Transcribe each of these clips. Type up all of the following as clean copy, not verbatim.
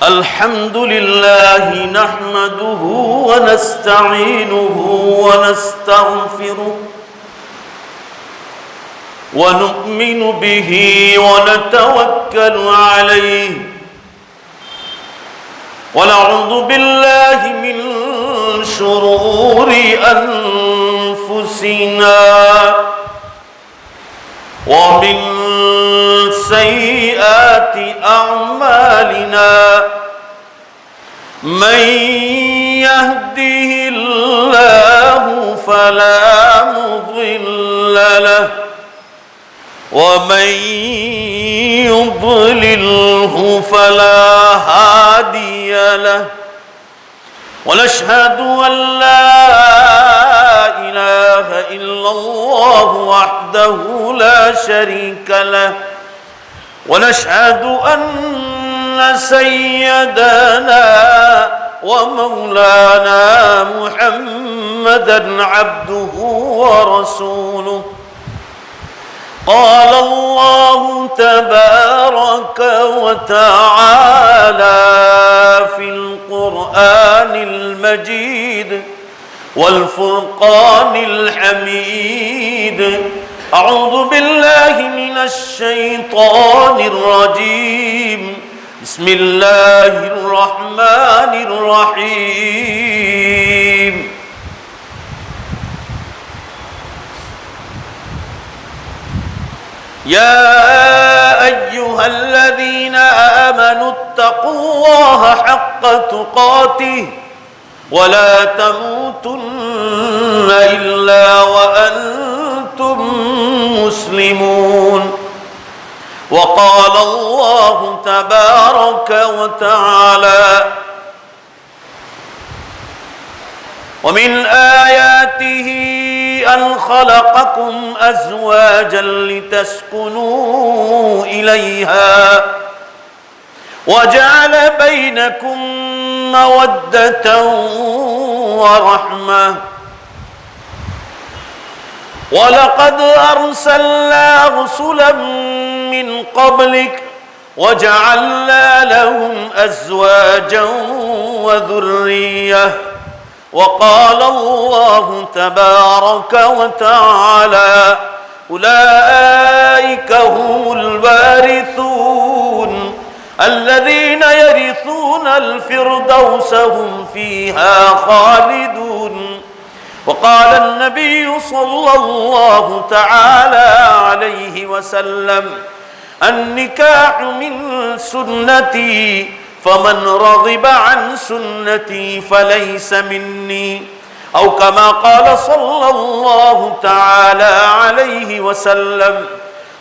الحمد لله نحمده ونستعينه ونستغفره ونؤمن به ونتوكل عليه ونعوذ بالله من شرور أنفسنا ومن سيئات أعمالنا من يهده الله فلا مضل له ومن يضلله فلا هادي له ونشهد أن لا إله إلا الله وحده لا شريك له ونشهد أن سيدنا ومولانا محمدا عبده ورسوله قال الله تبارك وتعالى في القرآن المجيد والفرقان الحميد أعوذ بالله من الشيطان الرجيم بسم الله الرحمن الرحيم يا أيها الذين آمنوا اتقوا الله حق تقاته ولا تموتن إلا وأنتم مسلمون وقال الله تبارك وتعالى ومن آياته أن خلقكم أزواجا لتسكنوا إليها وجعل بينكم مودة ورحمة ولقد أرسلنا رسلا من قبلك وجعلنا لهم أزواجا وذرية وقال الله تبارك وتعالى أولئك هم الوارثون الذين يرثون الفردوس هم فيها خالدون وقال النبي صلى الله تعالى عليه وسلم النكاح من سنتي فمن رغب عن سنتي فليس مني أو كما قال صلى الله تعالى عليه وسلم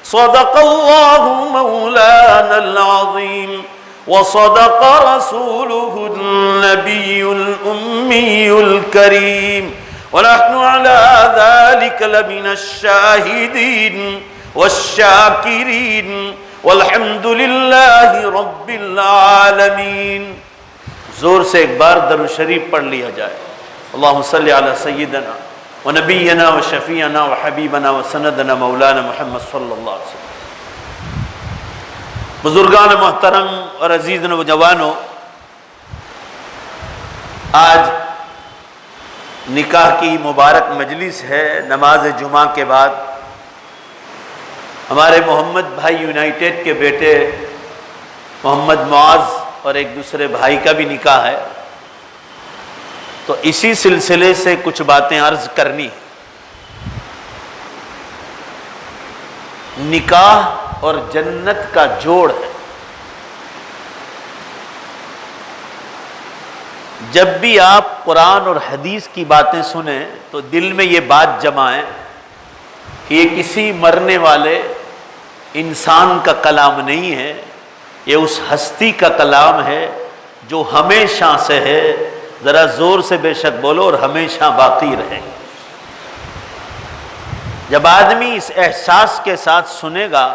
صدق الله مولانا العظيم وصدق رسوله النبي الأمي الكريم ونحن على ذلك لمن الشاهدين والشاکرین والحمد للہ رب العالمین۔ زور سے ایک بار درود شریف پڑھ لیا جائے۔ اللہم صلی علی سیدنا و نبینا و شفیعنا و حبیبنا و سندنا مولانا محمد صلی اللہ علیہ وسلم۔ بزرگان محترم اور عزیز نوجوانوں، آج نکاح کی مبارک مجلس ہے۔ نماز جمعہ کے بعد ہمارے محمد بھائی یونائٹڈ کے بیٹے محمد معاذ اور ایک دوسرے بھائی کا بھی نکاح ہے، تو اسی سلسلے سے کچھ باتیں عرض کرنی۔ نکاح اور جنت کا جوڑ ہے۔ جب بھی آپ قرآن اور حدیث کی باتیں سنیں تو دل میں یہ بات جمائیں کہ یہ کسی مرنے والے انسان کا کلام نہیں ہے، یہ اس ہستی کا کلام ہے جو ہمیشہ سے ہے۔ ذرا زور سے بے شک بولو، اور ہمیشہ باقی رہے۔ جب آدمی اس احساس کے ساتھ سنے گا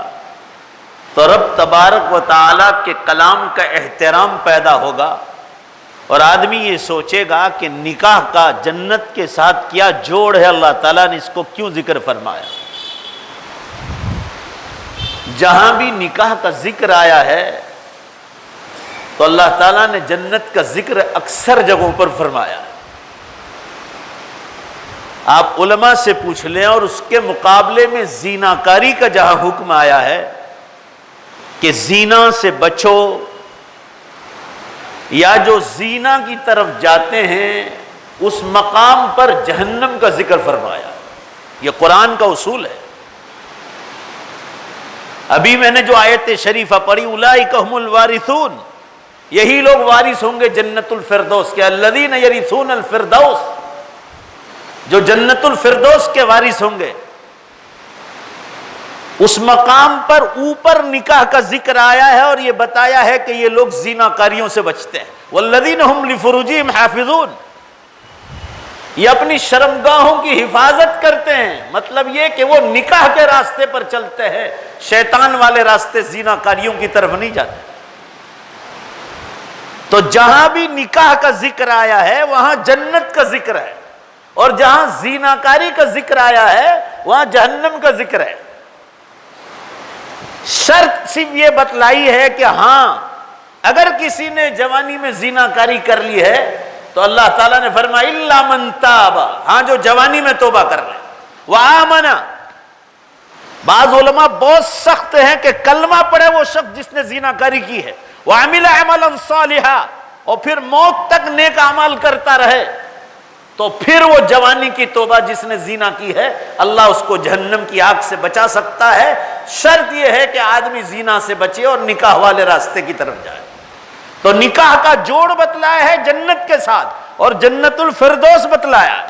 تو رب تبارک و تعالیٰ کے کلام کا احترام پیدا ہوگا، اور آدمی یہ سوچے گا کہ نکاح کا جنت کے ساتھ کیا جوڑ ہے، اللہ تعالیٰ نے اس کو کیوں ذکر فرمایا۔ جہاں بھی نکاح کا ذکر آیا ہے تو تو اللہ تعالیٰ نے جنت کا ذکر اکثر جگہوں پر فرمایا. آپ علماء سے پوچھ لیں، اور اس کے مقابلے میں زینا کاری کا جہاں حکم آیا ہے کہ زینا سے بچو، یا جو زینا کی طرف جاتے ہیں اس مقام پر جہنم کا ذکر فرمایا. یہ قرآن کا اصول ہے. ابھی میں نے جو آیت شریفہ پڑھی، اولئک ھم الوارثون، یہی لوگ وارث ہوں گے جنت الفردوس کے. الذین یرثون الفردوس، جو جنت الفردوس کے وارث ہوں گے. اس مقام پر اوپر نکاح کا ذکر آیا ہے اور یہ بتایا ہے کہ یہ لوگ زنا کاریوں سے بچتے ہیں. والذین ھم لفروجہم حافظون، یہ اپنی شرمگاہوں کی حفاظت کرتے ہیں. مطلب یہ کہ وہ نکاح کے راستے پر چلتے ہیں، شیطان والے راستے زنا کاریوں کی طرف نہیں جاتے. تو جہاں بھی نکاح کا ذکر آیا ہے وہاں جنت کا ذکر ہے، اور جہاں زنا کاری کا ذکر آیا ہے وہاں جہنم کا ذکر ہے. شرط صرف یہ بتلائی ہے کہ ہاں اگر کسی نے جوانی میں زنا کاری کر لی ہے تو اللہ تعالیٰ نے فرمایا الا من تاب، ہاں جو جوانی میں توبہ کر لے. وآمن، بعض علماء بہت سخت ہیں کہ کلمہ پڑھے وہ شخص جس نے زنا کاری کی ہے. وعمل عملا صالحا، اور پھر موت تک نیک اعمال کرتا رہے، تو پھر وہ جوانی کی توبہ جس نے زنا کی ہے اللہ اس کو جہنم کی آگ سے بچا سکتا ہے. شرط یہ ہے کہ آدمی زنا سے بچے اور نکاح والے راستے کی طرف جائے. تو نکاح کا جوڑ بتلایا ہے جنت کے ساتھ، اور جنت الفردوس بتلایا،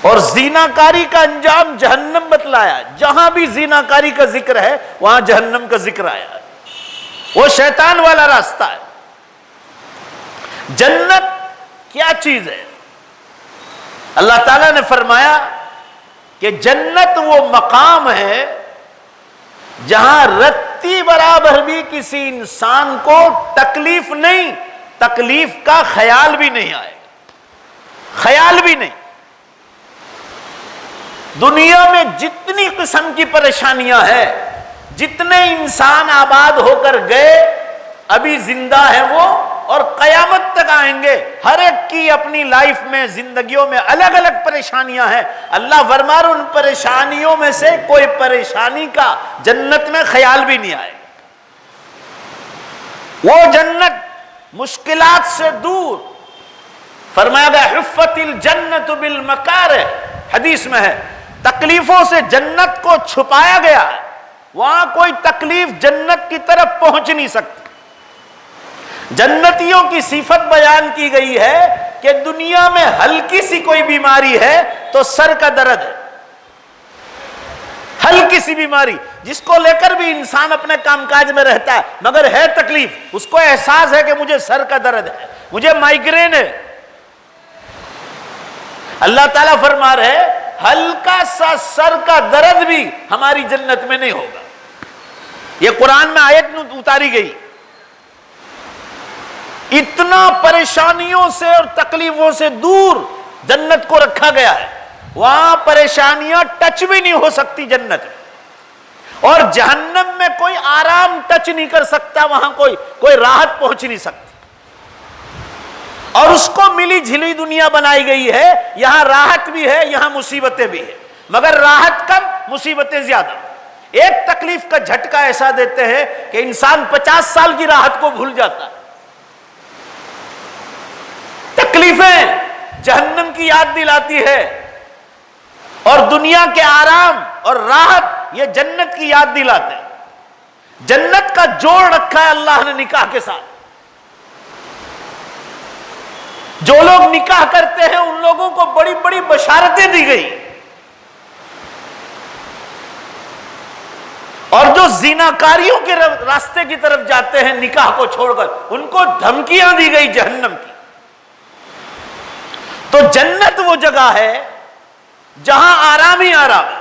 اور زنا کاری کا انجام جہنم بتلایا. جہاں بھی زنا کاری کا ذکر ہے وہاں جہنم کا ذکر آیا ہے. وہ شیطان والا راستہ ہے. جنت کیا چیز ہے؟ اللہ تعالیٰ نے فرمایا کہ جنت وہ مقام ہے جہاں رتی برابر بھی کسی انسان کو تکلیف نہیں، تکلیف کا خیال بھی نہیں آئے، خیال بھی نہیں. دنیا میں جتنی قسم کی پریشانیاں ہیں، جتنے انسان آباد ہو کر گئے ابھی زندہ ہیں وہ، اور قیامت تک آئیں گے، ہر ایک کی اپنی لائف میں زندگیوں میں الگ الگ پریشانیاں ہیں. اللہ فرما رہا ان پریشانیوں میں سے کوئی پریشانی کا جنت میں خیال بھی نہیں آئے. وہ جنت مشکلات سے دور، فرمایا گیا حفت الجنت بالمکارہ، حدیث میں ہے تکلیفوں سے جنت کو چھپایا گیا ہے. وہاں کوئی تکلیف جنت کی طرف پہنچ نہیں سکتی. جنتیوں کی صفت بیان کی گئی ہے کہ دنیا میں ہلکی سی کوئی بیماری ہے تو سر کا درد ہے، ہلکی سی بیماری جس کو لے کر بھی انسان اپنے کام کاج میں رہتا ہے، مگر ہے تکلیف، اس کو احساس ہے کہ مجھے سر کا درد ہے، مجھے مائیگرین ہے. اللہ تعالیٰ فرما رہے ہلکا سا سر کا درد بھی ہماری جنت میں نہیں ہوگا. یہ قرآن میں آیت اتاری گئی. اتنا پریشانیوں سے اور تکلیفوں سے دور جنت کو رکھا گیا ہے. وہاں پریشانیاں ٹچ بھی نہیں ہو سکتی جنت میں، اور جہنم میں کوئی آرام ٹچ نہیں کر سکتا، وہاں کوئی راحت پہنچ نہیں سکتی. اور اس کو ملی جھلی دنیا بنائی گئی ہے، یہاں راحت بھی ہے یہاں مصیبتیں بھی ہیں، مگر راحت کم مصیبتیں زیادہ. ایک تکلیف کا جھٹکا ایسا دیتے ہیں کہ انسان 50 سال کی راحت کو بھول جاتا ہے. تکلیفیں جہنم کی یاد دلاتی ہے، اور دنیا کے آرام اور راحت یہ جنت کی یاد دلاتے ہیں. جنت کا جوڑ رکھا ہے اللہ نے نکاح کے ساتھ. جو لوگ نکاح کرتے ہیں ان لوگوں کو بڑی بڑی بشارتیں دی گئی، اور جو زیناکاریوں کے راستے کی طرف جاتے ہیں نکاح کو چھوڑ کر ان کو دھمکیاں دی گئی جہنم کی. تو جنت وہ جگہ ہے جہاں آرام ہی آرام ہے،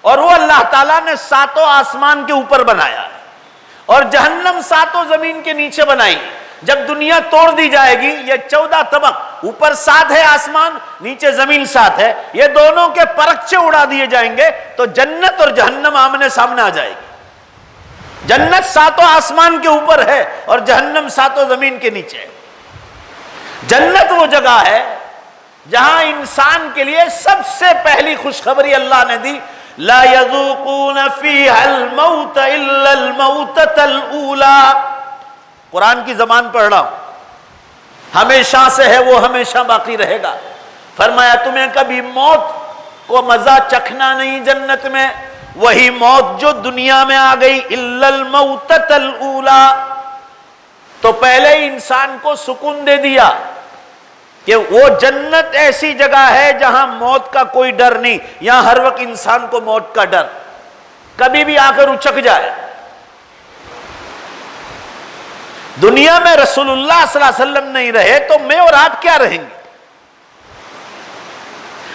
اور وہ اللہ تعالیٰ نے 7 آسمان کے اوپر بنایا ہے، اور جہنم 7 زمین کے نیچے بنائی. جب دنیا توڑ دی جائے گی یہ 14 طبق، اوپر 7 ہے آسمان، نیچے زمین 7 ہے، یہ دونوں کے پرچے اڑا دیے جائیں گے تو جنت اور جہنم آمنے سامنے آ جائے گی. جنت 7 آسمان کے اوپر ہے اور جہنم 7 زمین کے نیچے ہے۔ جنت وہ جگہ ہے جہاں انسان کے لیے سب سے پہلی خوشخبری اللہ نے دی، لا یذوقون فیہا الموت الا الموتۃ الاولی۔ قرآن کی زبان پڑھ رہا ہوں، ہمیشہ سے ہے وہ ہمیشہ باقی رہے گا۔ فرمایا تمہیں کبھی موت کو مزہ چکھنا نہیں جنت میں، وہی موت جو دنیا میں آ گئی، الا الموتۃ الاولی۔ تو پہلے ہی انسان کو سکون دے دیا کہ وہ جنت ایسی جگہ ہے جہاں موت کا کوئی ڈر نہیں، یہاں ہر وقت انسان کو موت کا ڈر کبھی بھی آ کر اچک جائے۔ دنیا میں رسول اللہ صلی اللہ علیہ وسلم نہیں رہے تو میں اور آپ کیا رہیں گے؟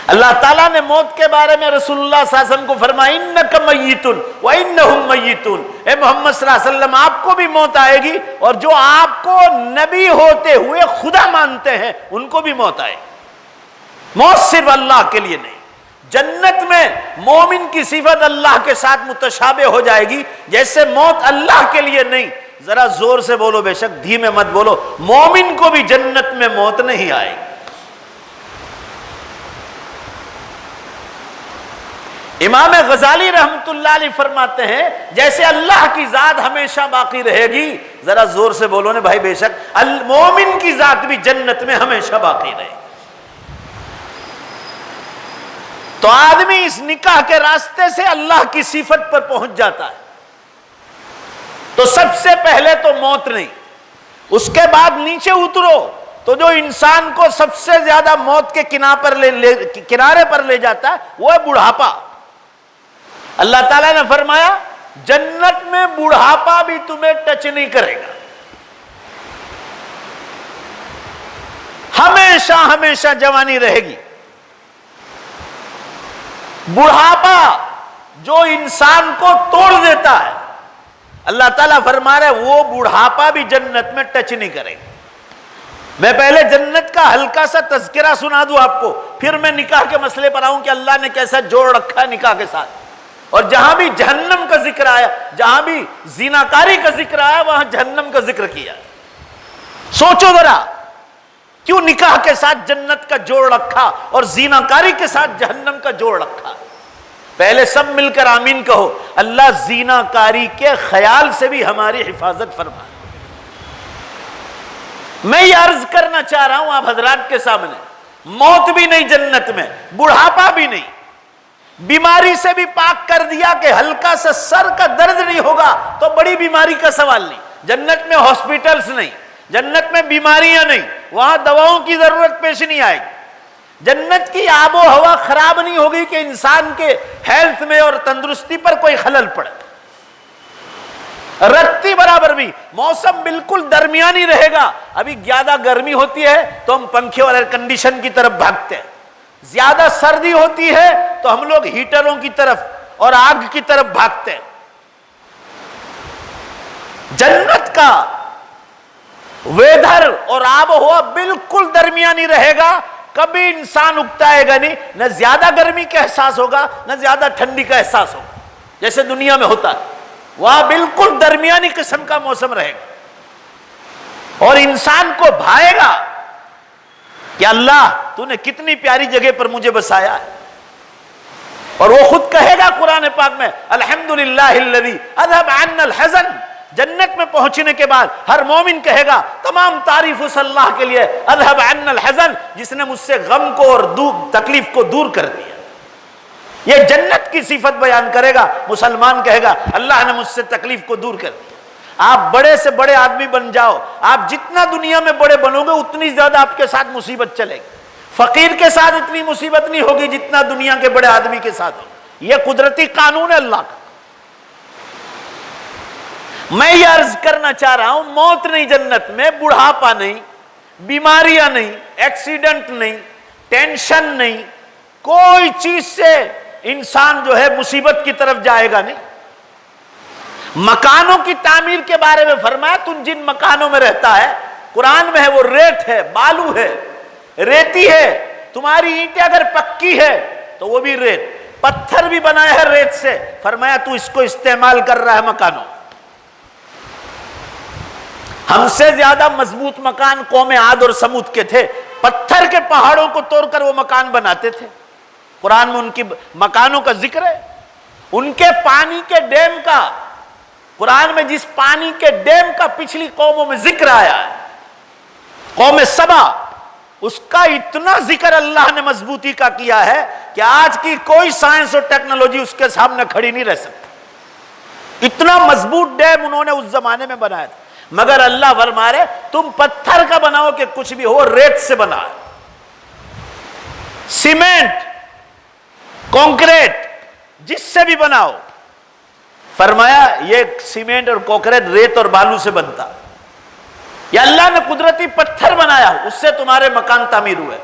اللہ تعالیٰ نے موت کے بارے میں رسول اللہ صلی اللہ علیہ وسلم کو فرمایا انک میت وانہم میتون، اے محمد صلی اللہ علیہ وسلم آپ کو بھی موت آئے گی اور جو آپ کو نبی ہوتے ہوئے خدا مانتے ہیں ان کو بھی موت آئے گی۔ موت صرف اللہ کے لیے نہیں، جنت میں مومن کی صفت اللہ کے ساتھ متشابہ ہو جائے گی، جیسے موت اللہ کے لیے نہیں۔ ذرا زور سے بولو، بے شک دھیمے مت بولو، مومن کو بھی جنت میں موت نہیں آئے گی۔ امام غزالی رحمت اللہ علیہ فرماتے ہیں جیسے اللہ کی ذات ہمیشہ باقی رہے گی، ذرا زور سے بولو نا بھائی، بے شک مومن کی ذات بھی جنت میں ہمیشہ باقی رہے گی۔ تو آدمی اس نکاح کے راستے سے اللہ کی صفت پر پہنچ جاتا ہے۔ تو سب سے پہلے تو موت نہیں، اس کے بعد نیچے اترو تو جو انسان کو سب سے زیادہ موت کے کنارے پر لے جاتا ہے وہ ہے بڑھاپا۔ اللہ تعالیٰ نے فرمایا جنت میں بڑھاپا بھی تمہیں ٹچ نہیں کرے گا، ہمیشہ ہمیشہ جوانی رہے گی۔ بڑھاپا جو انسان کو توڑ دیتا ہے، اللہ تعالیٰ فرما رہے وہ بڑھاپا بھی جنت میں ٹچ نہیں کرے گا۔ میں پہلے جنت کا ہلکا سا تذکرہ سنا دوں آپ کو، پھر میں نکاح کے مسئلے پر آؤں کہ اللہ نے کیسا جوڑ رکھا ہے نکاح کے ساتھ۔ اور جہاں بھی جہنم کا ذکر آیا، جہاں بھی زیناکاری کا ذکر آیا، وہاں جہنم کا ذکر کیا۔ سوچو ذرا کیوں نکاح کے ساتھ جنت کا جوڑ رکھا اور زیناکاری کے ساتھ جہنم کا جوڑ رکھا؟ پہلے سب مل کر آمین کہو، اللہ زیناکاری کے خیال سے بھی ہماری حفاظت فرما۔ میں یہ عرض کرنا چاہ رہا ہوں آپ حضرات کے سامنے، موت بھی نہیں جنت میں، بڑھاپا بھی نہیں، بیماری سے بھی پاک کر دیا کہ ہلکا سا سر کا درد نہیں ہوگا تو بڑی بیماری کا سوال نہیں۔ جنت میں ہاسپٹلز نہیں، جنت میں بیماریاں نہیں، وہاں دواؤں کی ضرورت پیش نہیں آئے گی۔ جنت کی آب و ہوا خراب نہیں ہوگی کہ انسان کے ہیلتھ میں اور تندرستی پر کوئی خلل پڑے۔ رتی برابر بھی، موسم بالکل درمیانی رہے گا۔ ابھی زیادہ گرمی ہوتی ہے تو ہم پنکھے اور ایئر کنڈیشن کی طرف بھاگتے ہیں، زیادہ سردی ہوتی ہے تو ہم لوگ ہیٹروں کی طرف اور آگ کی طرف بھاگتے ہیں۔ جنت کا ویدر اور آب و ہوا بالکل درمیانی رہے گا، کبھی انسان اکتائے گا نہیں، نہ زیادہ گرمی کا احساس ہوگا نہ زیادہ ٹھنڈی کا احساس ہوگا جیسے دنیا میں ہوتا ہے۔ وہاں بالکل درمیانی قسم کا موسم رہے گا اور انسان کو بھائے گا کہ اللہ تو نے کتنی پیاری جگہ پر مجھے بسایا ہے۔ اور وہ خود کہے گا قرآن پاک میں الحمدللہ الذی اذھب عنا الحزن۔ جنت میں پہنچنے کے بعد ہر مومن کہے گا تمام تعریف اس اللہ کے لیے، اذھب عنا الحزن، جس نے مجھ سے غم کو اور تکلیف کو دور کر دیا۔ یہ جنت کی صفت بیان کرے گا، مسلمان کہے گا اللہ نے مجھ سے تکلیف کو دور کر دیا۔ آپ بڑے سے بڑے آدمی بن جاؤ، آپ جتنا دنیا میں بڑے بنو گے اتنی زیادہ آپ کے ساتھ مصیبت چلے گی۔ فقیر کے ساتھ اتنی مصیبت نہیں ہوگی جتنا دنیا کے بڑے آدمی کے ساتھ ہوگی۔ یہ قدرتی قانون ہے اللہ کا۔ میں یہ عرض کرنا چاہ رہا ہوں موت نہیں جنت میں، بڑھاپا نہیں، بیماریاں نہیں، ایکسیڈنٹ نہیں، ٹینشن نہیں، کوئی چیز سے انسان جو ہے مصیبت کی طرف جائے گا نہیں۔ مکانوں کی تعمیر کے بارے میں فرمایا تم جن مکانوں میں رہتا ہے، قرآن میں ہے وہ ریت ہے، بالو ہے، ریتی ہے۔ تمہاری اینٹیں اگر پکی ہے تو وہ بھی ریت، پتھر بھی بنایا ہے ریت سے، فرمایا تو اس کو استعمال کر رہا ہے مکانوں۔ ہم سے زیادہ مضبوط مکان قوم عاد اور سمود کے تھے، پتھر کے پہاڑوں کو توڑ کر وہ مکان بناتے تھے۔ قرآن میں ان کی مکانوں کا ذکر ہے، ان کے پانی کے ڈیم کا، قرآن میں جس پانی کے ڈیم کا پچھلی قوموں میں ذکر آیا ہے، قوم سبا، اس کا اتنا ذکر اللہ نے مضبوطی کا کیا ہے کہ آج کی کوئی سائنس اور ٹیکنالوجی اس کے سامنے کھڑی نہیں رہ سکتی۔ اتنا مضبوط ڈیم انہوں نے اس زمانے میں بنایا تھا، مگر اللہ فرما رہے تم پتھر کا بناؤ کہ کچھ بھی ہو، ریت سے بنا، سیمنٹ، کنکریٹ، جس سے بھی بناؤ، فرمایا یہ سیمنٹ اور کنکریٹ ریت اور بالو سے بنتا، یا اللہ نے قدرتی پتھر بنایا، اس سے تمہارے مکان تعمیر ہوئے۔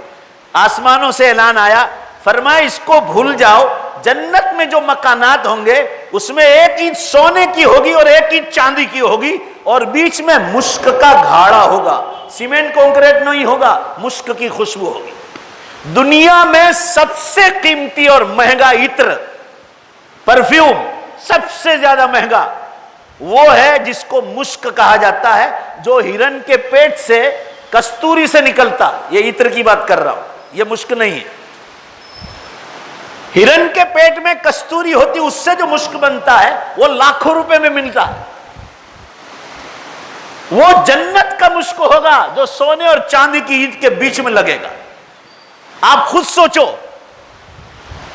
آسمانوں سے اعلان آیا، فرمایا اس کو بھول جاؤ، جنت میں جو مکانات ہوں گے اس میں ایک اینٹ سونے کی ہوگی اور ایک اینٹ چاندی کی ہوگی، اور بیچ میں مشک کا گھاڑا ہوگا، سیمنٹ کنکریٹ نہیں ہوگا، مشک کی خوشبو ہوگی۔ دنیا میں سب سے قیمتی اور مہنگا عطر، پرفیوم سب سے زیادہ مہنگا وہ ہے جس کو مشک کہا جاتا ہے، جو ہرن کے پیٹ سے کستوری سے نکلتا، یہ عطر کی بات کر رہا ہوں، یہ مشک نہیں ہے۔ ہرن کے پیٹ میں کستوری ہوتی، اس سے جو مشک بنتا ہے وہ لاکھوں روپے میں ملتا ہے، وہ جنت کا مشک ہوگا جو سونے اور چاندی کی اینٹ کے بیچ میں لگے گا۔ آپ خود سوچو،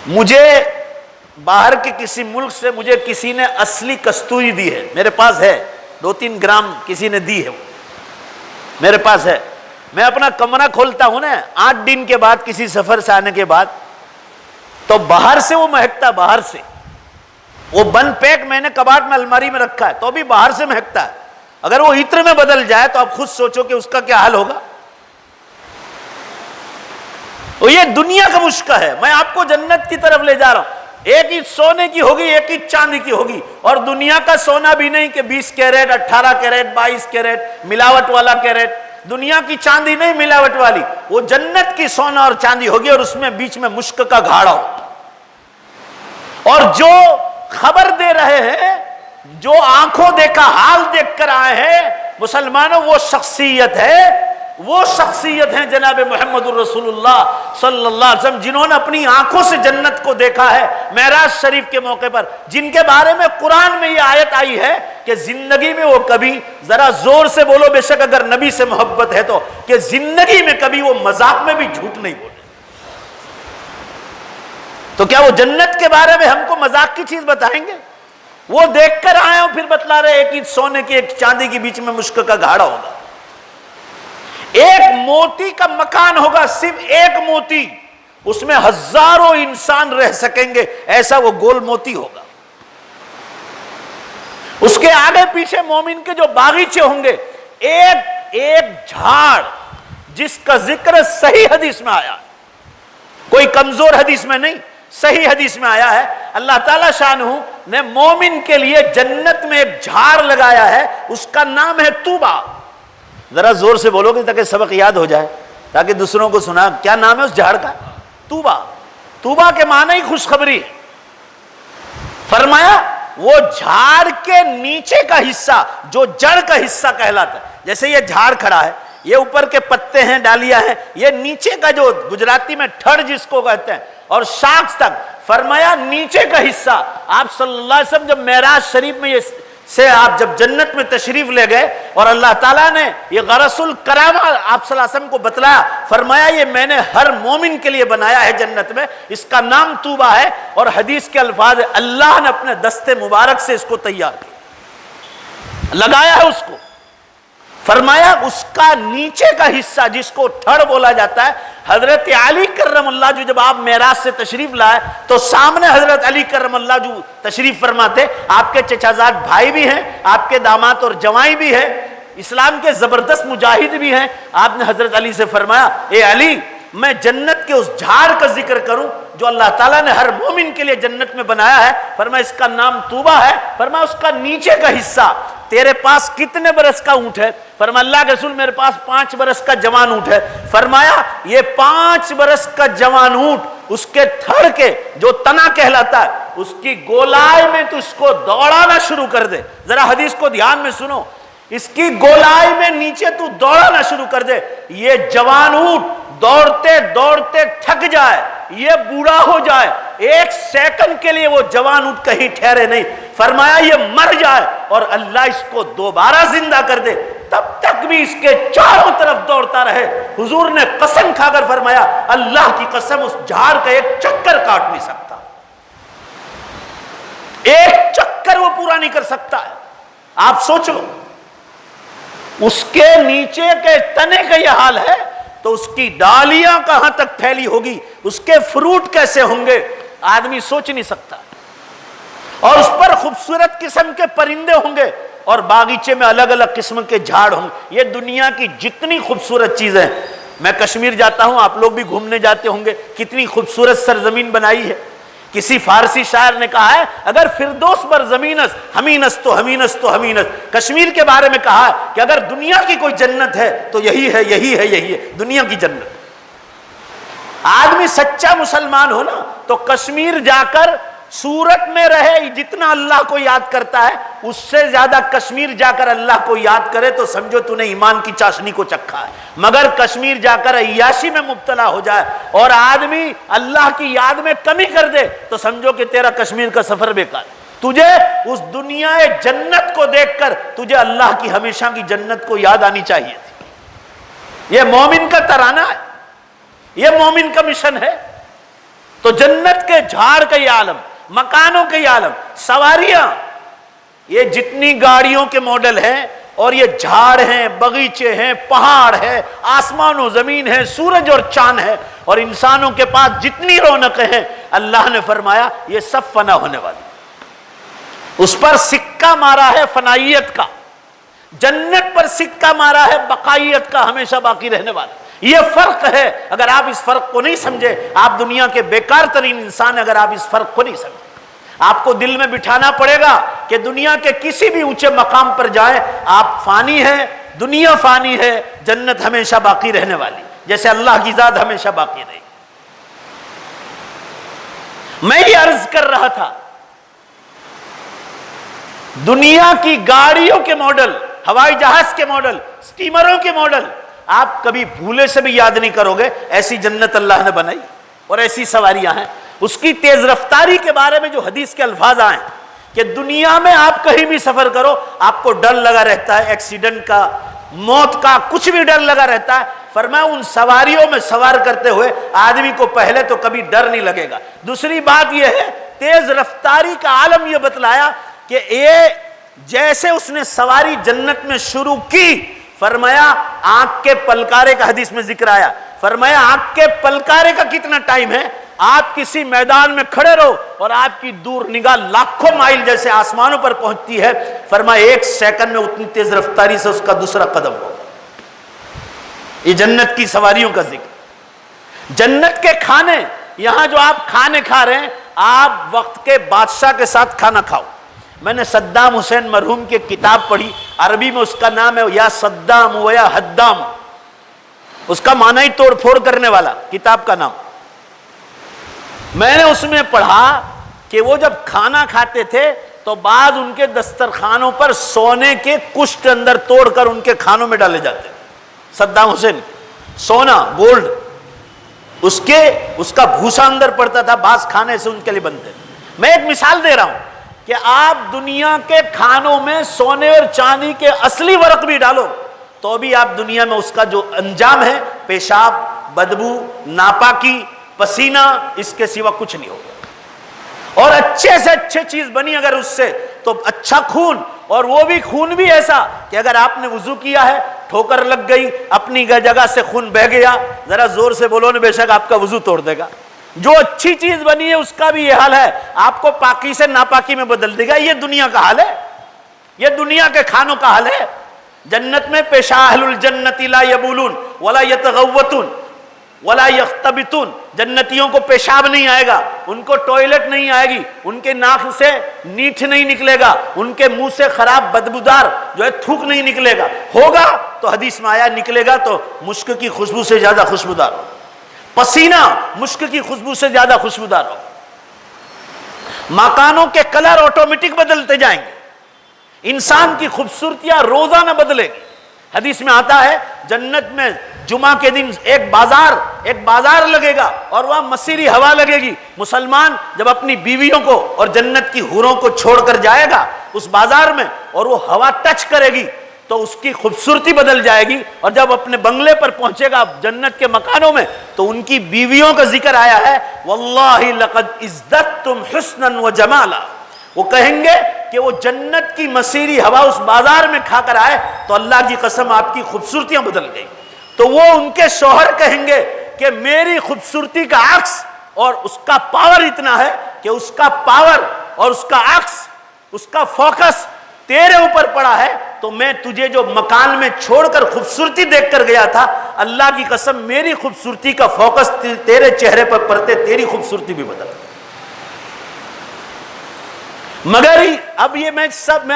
مجھے باہر کے کسی ملک سے مجھے کسی نے اصلی کستوری دی ہے، میرے پاس ہے، 2-3 گرام کسی نے دی ہے، میرے پاس ہے، میں اپنا کمرہ کھولتا ہوں نا 8 دن کے بعد کسی سفر سے آنے کے بعد، تو باہر سے وہ مہکتا ہے، باہر سے وہ بند پیک میں نے کباڑ میں الماری میں رکھا ہے تو بھی باہر سے مہکتا ہے، اگر وہ عطر میں بدل جائے تو آپ خود سوچو کہ اس کا کیا حال ہوگا۔ تو یہ دنیا کا مشک ہے، میں آپ کو جنت کی طرف لے جا رہا ہوں، ایک اینٹ سونے کی ہوگی، ایک اینٹ چاندی کی ہوگی، اور دنیا کا سونا بھی نہیں کہ 20 کیرٹ 18 کیرٹ 22 کیرٹ ملاوٹ والا کیرٹ، دنیا کی چاندی نہیں ملاوٹ والی، وہ جنت کی سونا اور چاندی ہوگی، اور اس میں بیچ میں مشک کا گھاڑا ہوگا۔ اور جو خبر دے رہے ہیں، جو آنکھوں دیکھا حال دیکھ کر آئے ہیں مسلمانوں، وہ شخصیت ہے جناب محمد الرسول اللہ صلی اللہ علیہ وسلم، جنہوں نے اپنی آنکھوں سے جنت کو دیکھا ہے معراج شریف کے موقع پر، جن کے بارے میں قرآن میں یہ آیت آئی ہے کہ زندگی میں وہ کبھی، ذرا زور سے بولو بے شک اگر نبی سے محبت ہے تو، کہ زندگی میں کبھی وہ مذاق میں بھی جھوٹ نہیں بولے۔ تو کیا وہ جنت کے بارے میں ہم کو مذاق کی چیز بتائیں گے؟ وہ دیکھ کر آئے ہوں پھر بتلا رہے ایک اینٹ سونے کی ایک چاندی کے بیچ میں مشک کا گھاڑا ہوگا، ایک موتی کا مکان ہوگا، صرف ایک موتی، اس میں ہزاروں انسان رہ سکیں گے، ایسا وہ گول موتی ہوگا۔ اس کے آگے پیچھے مومن کے جو باغیچے ہوں گے، ایک ایک جھاڑ جس کا ذکر صحیح حدیث میں آیا، کوئی کمزور حدیث میں نہیں، صحیح حدیث میں آیا ہے، اللہ تعالیٰ شانہ نے مومن کے لیے جنت میں ایک جھاڑ لگایا ہے، اس کا نام ہے طوبہ۔ ذرا زور سے بولو گے تاکہ سبق یاد ہو جائے، تاکہ دوسروں کو سنا، کیا نام ہے اس جھاڑ کا؟ طوبہ۔ طوبہ کے معنی ہی خوشخبری ہے۔ فرمایا وہ جھاڑ کے نیچے کا حصہ جو جڑ کا حصہ کہلاتا ہے، جیسے یہ جھاڑ کھڑا ہے، یہ اوپر کے پتے ہیں، ڈالیاں ہیں، یہ نیچے کا جو گجراتی میں تھڑ جس کو کہتے ہیں، اور شاخ تک، فرمایا نیچے کا حصہ، آپ صلی اللہ علیہ وسلم جب معراج شریف میں یہ سے آپ جب جنت میں تشریف لے گئے اور اللہ تعالیٰ نے یہ غرس الکرامہ آپ صلی اللہ علیہ وسلم کو بتلایا، فرمایا یہ میں نے ہر مومن کے لیے بنایا ہے جنت میں، اس کا نام طوبہ ہے، اور حدیث کے الفاظ اللہ نے اپنے دستے مبارک سے اس کو تیار کیا، لگایا ہے اس کو۔ فرمایا اس کا نیچے کا حصہ جس کو تھڑ بولا جاتا ہے، حضرت علی کرم اللہ جو جب آپ معراج سے تشریف لائے تو سامنے حضرت علی کرم اللہ جو تشریف فرماتے، آپ کے چچا زاد بھائی بھی ہیں، آپ کے داماد اور جوائی بھی ہیں، اسلام کے زبردست مجاہد بھی ہیں، آپ نے حضرت علی سے فرمایا اے علی میں جنت کے اس جھاڑ کا ذکر کروں جو اللہ تعالیٰ نے ہر مومن کے لیے جنت میں بنایا ہے، فرمایا اس کا نام طوبہ ہے، فرمایا اس کا نیچے کا حصہ، تیرے پاس کتنے برس کا اونٹ ہے؟ فرمایا اللہ کے رسول میرے پاس 5 برس کا جوان اونٹ ہے۔ فرمایا یہ 5 برس کا جوان اونٹ اس کے تھڑ کے جو تنا کہلاتا ہے اس کی گولائی میں تو اس کو دوڑانا شروع کر دے۔ ذرا حدیث کو دھیان میں سنو، اس کی گولائی میں نیچے تو دوڑنا شروع کر دے، یہ جوان اونٹ دوڑتے دوڑتے تھک جائے، یہ بوڑھا ہو جائے، ایک سیکنڈ کے لیے وہ جوان اونٹ کہیں ٹھہرے نہیں، فرمایا یہ مر جائے اور اللہ اس کو دوبارہ زندہ کر دے، تب تک بھی اس کے چاروں طرف دوڑتا رہے۔ حضور نے قسم کھا کر فرمایا اللہ کی قسم اس جھاڑ کا ایک چکر کاٹ نہیں سکتا، ایک چکر وہ پورا نہیں کر سکتا ہے۔ آپ سوچو اس کے نیچے کے تنے کا یہ حال ہے تو اس کی ڈالیاں کہاں تک پھیلی ہوگی، اس کے فروٹ کیسے ہوں گے، آدمی سوچ نہیں سکتا۔ اور اس پر خوبصورت قسم کے پرندے ہوں گے اور باغیچے میں الگ الگ قسم کے جھاڑ ہوں گے۔ یہ دنیا کی جتنی خوبصورت چیزیں، میں کشمیر جاتا ہوں، آپ لوگ بھی گھومنے جاتے ہوں گے، کتنی خوبصورت سرزمین بنائی ہے۔ کسی فارسی شاعر نے کہا ہے اگر فردوس بر زمینس ہمینس تو ہمینس تو ہمینس، کشمیر کے بارے میں کہا ہے کہ اگر دنیا کی کوئی جنت ہے تو یہی ہے، یہی ہے، یہی ہے دنیا کی جنت۔ آدمی سچا مسلمان ہو نا تو کشمیر جا کر سورت میں رہے، جتنا اللہ کو یاد کرتا ہے اس سے زیادہ کشمیر جا کر اللہ کو یاد کرے تو سمجھو تو نے ایمان کی چاشنی کو چکھا ہے۔ مگر کشمیر جا کر عیاشی میں مبتلا ہو جائے اور آدمی اللہ کی یاد میں کمی کر دے تو سمجھو کہ تیرا کشمیر کا سفر بیکار ہے۔ تجھے اس دنیا جنت کو دیکھ کر تجھے اللہ کی ہمیشہ کی جنت کو یاد آنی چاہیے تھی۔ یہ مومن کا ترانہ ہے، یہ مومن کا مشن ہے۔ تو جنت کے جھاڑ کا یہ عالم، مکانوں کے یہ عالم، سواریاں، یہ جتنی گاڑیوں کے ماڈل ہیں اور یہ جھاڑ ہیں، بغیچے ہیں، پہاڑ ہے، آسمان و زمین ہے، سورج اور چاند ہے، اور انسانوں کے پاس جتنی رونقیں ہیں، اللہ نے فرمایا یہ سب فنا ہونے والی۔ اس پر سکہ مارا ہے فنائیت کا، جنت پر سکہ مارا ہے بقائیت کا، ہمیشہ باقی رہنے والا۔ یہ فرق ہے، اگر آپ اس فرق کو نہیں سمجھے آپ دنیا کے بیکار ترین انسان ہیں۔ اگر آپ اس فرق کو نہیں سمجھے آپ کو دل میں بٹھانا پڑے گا کہ دنیا کے کسی بھی اونچے مقام پر جائیں آپ فانی ہیں، دنیا فانی ہے، جنت ہمیشہ باقی رہنے والی، جیسے اللہ کی ذات ہمیشہ باقی رہے۔ میں یہ عرض کر رہا تھا دنیا کی گاڑیوں کے ماڈل، ہوائی جہاز کے ماڈل، سٹیمروں کے ماڈل آپ کبھی بھولے سے بھی یاد نہیں کرو گے، ایسی جنت اللہ نے بنائی اور ایسی سواریاں ہیں۔ اس کی تیز رفتاری کے بارے میں جو حدیث کے الفاظ آئے کہ دنیا میں آپ کہیں بھی سفر کرو آپ کو ڈر لگا رہتا ہے، ایکسیڈنٹ کا، موت کا، کچھ بھی ڈر لگا رہتا ہے۔ فرمایا ان سواریوں میں سوار کرتے ہوئے آدمی کو پہلے تو کبھی ڈر نہیں لگے گا۔ دوسری بات یہ ہے تیز رفتاری کا عالم یہ بتلایا کہ یہ جیسے اس نے سواری جنت میں شروع کی، فرمایا آنکھ کے پلکارے کا حدیث میں ذکر آیا، فرمایا آنکھ کے پلکارے کا کتنا ٹائم ہے، آپ کسی میدان میں کھڑے رہو اور آپ کی دور نگاہ لاکھوں مائل جیسے آسمانوں پر پہنچتی ہے، فرمایا ایک سیکنڈ میں اتنی تیز رفتاری سے اس کا دوسرا قدم ہوگا۔ یہ جنت کی سواریوں کا ذکر۔ جنت کے کھانے، یہاں جو آپ کھانے کھا رہے ہیں آپ وقت کے بادشاہ کے ساتھ کھانا کھاؤ۔ میں نے صدام حسین مرحوم کی کتاب پڑھی، عربی میں اس کا نام ہے یا صدام و یا حدام، اس کا معنی ہی توڑ پھوڑ کرنے والا، کتاب کا نام۔ میں نے اس میں پڑھا کہ وہ جب کھانا کھاتے تھے تو بعض ان کے دسترخوانوں پر سونے کے کشت اندر توڑ کر ان کے کھانوں میں ڈالے جاتے۔ صدام حسین سونا، گولڈ، اس کا بھوسا اندر پڑتا تھا، بعض کھانے سے ان کے لیے بنتے۔ میں ایک مثال دے رہا ہوں کہ آپ دنیا کے کھانوں میں سونے اور چاندی کے اصلی ورق بھی ڈالو تو بھی آپ دنیا میں اس کا جو انجام ہے پیشاب، بدبو، ناپاکی، پسینہ، اس کے سوا کچھ نہیں ہوگا۔ اور اچھے سے اچھے چیز بنی اگر اس سے تو اچھا خون، اور وہ بھی خون بھی ایسا کہ اگر آپ نے وضو کیا ہے ٹھوکر لگ گئی اپنی جگہ سے خون بہ گیا، ذرا زور سے بولو نا، بے شک آپ کا وضو توڑ دے گا۔ جو اچھی چیز بنی ہے اس کا بھی یہ حال ہے، آپ کو پاکی سے ناپاکی میں بدل دے گا۔ یہ دنیا کا حال ہے، یہ دنیا کے کھانوں کا حال ہے۔ جنت میں پیشا اہل الجنت لا یبولون ولا یتغوتون ولا یختبتون، جنتیوں کو پیشاب نہیں آئے گا، ان کو ٹوائلٹ نہیں آئے گی، ان کے ناک سے نیٹھ نہیں نکلے گا، ان کے منہ سے خراب بدبودار جو ہے تھوک نہیں نکلے گا، ہوگا تو حدیث میں آیا نکلے گا تو مشک کی خوشبو سے زیادہ خوشبودار ہو، پسینہ مشک کی خوشبو سے زیادہ خوشبودار ہو، مکانوں کے کلر آٹومیٹک بدلتے جائیں گے، انسان کی خوبصورتیاں روزانہ بدلے گی. حدیث میں آتا ہے جنت میں جمعہ کے دن ایک بازار لگے گا اور وہاں مسیری ہوا لگے گی. مسلمان جب اپنی بیویوں کو اور جنت کی حوروں کو چھوڑ کر جائے گا اس بازار میں اور وہ ہوا ٹچ کرے گی تو اس کی خوبصورتی بدل جائے گی. اور جب اپنے بنگلے پر پہنچے گا جنت کے مکانوں میں تو ان کی بیویوں کا ذکر آیا ہے واللہ لقد ازددتم حسنا وجمالا. وہ کہیں گے کہ وہ جنت کی مسیری ہوا اس بازار میں کھا کر آئے تو اللہ کی قسم آپ کی خوبصورتیاں بدل گئی. تو وہ ان کے شوہر کہیں گے کہ میری خوبصورتی کا عکس اور اس کا پاور اتنا ہے کہ اس کا پاور اور اس کا عکس اس کا فوکس تیرے اوپر پڑا ہے تو میں تجھے جو مکان میں چھوڑ کر خوبصورتی دیکھ کر گیا تھا اللہ کی قسم میری خوبصورتی کا فوکس تیرے چہرے پر پڑتے تیری خوبصورتی بھی بدل. مگر اب یہ میں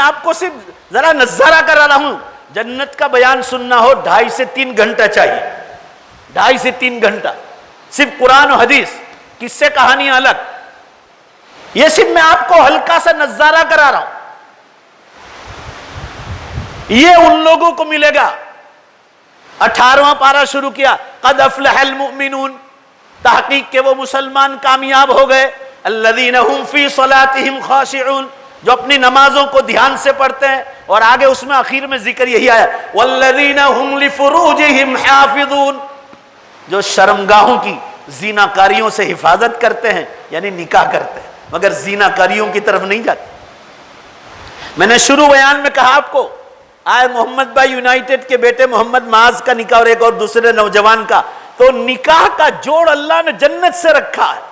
آپ کو صرف ذرا نظارہ کر رہا ہوں. جنت کا بیان سننا ہو 2.5 سے 3 گھنٹہ چاہیے. 2.5 سے 3 گھنٹہ صرف قرآن و حدیث, قصے کہانیاں الگ. یہ صرف میں آپ کو ہلکا سا نظارہ کرا رہا ہوں. یہ ان لوگوں کو ملے گا. 18واں پارہ شروع کیا قد افلح المؤمنون, تحقیق کہ وہ مسلمان کامیاب ہو گئے. الذین هم فی صلاتهم خاشعون, جو اپنی نمازوں کو دھیان سے پڑھتے ہیں. اور آگے اس میں آخر میں ذکر یہی آیا والذین هم لفروجهم حافظون, جو شرمگاہوں کی زیناکاریوں سے حفاظت کرتے ہیں یعنی نکاح کرتے ہیں مگر زیناکاریوں کی طرف نہیں جاتے. میں نے شروع بیان میں کہا آپ کو آئے محمد بھائی یونائٹڈ کے بیٹے محمد معاذ کا نکاح اور ایک اور دوسرے نوجوان کا, تو نکاح کا جوڑ اللہ نے جنت سے رکھا ہے.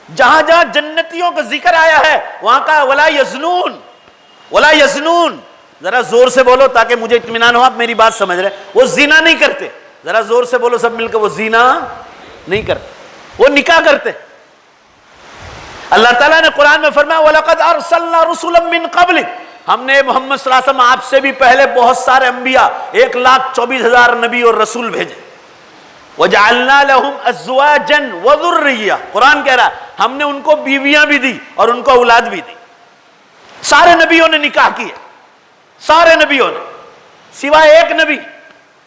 جہاں جہاں جنتیوں کا ذکر آیا ہے وہاں کا ولا یزنون, ولا یزنون. ذرا زور سے بولو تاکہ مجھے اطمینان ہو آپ میری بات سمجھ رہے. وہ زنا نہیں کرتے. ذرا زور سے بولو سب مل کے, وہ زنا نہیں کرتے, وہ نکاح کرتے. اللہ تعالیٰ نے قرآن میں فرمایا وَلَقَدْ أَرْسَلْنَا رُسُلًا مِّن قَبْلِكَ, ہم نے محمد صلی اللہ علیہ وسلم آپ سے بھی پہلے بہت سارے انبیاء 1,24,000 نبی اور رسول بھیجے. وَجَعَلْنَا لَهُمْ أَزْوَاجًا وَذُرِّيَّةً, قرآن کہہ رہا ہے ہم نے ان کو بیویاں بھی دی اور ان کو اولاد بھی دی. سارے نبیوں نے نکاح کیے, سارے نبیوں نے سوائے ایک نبی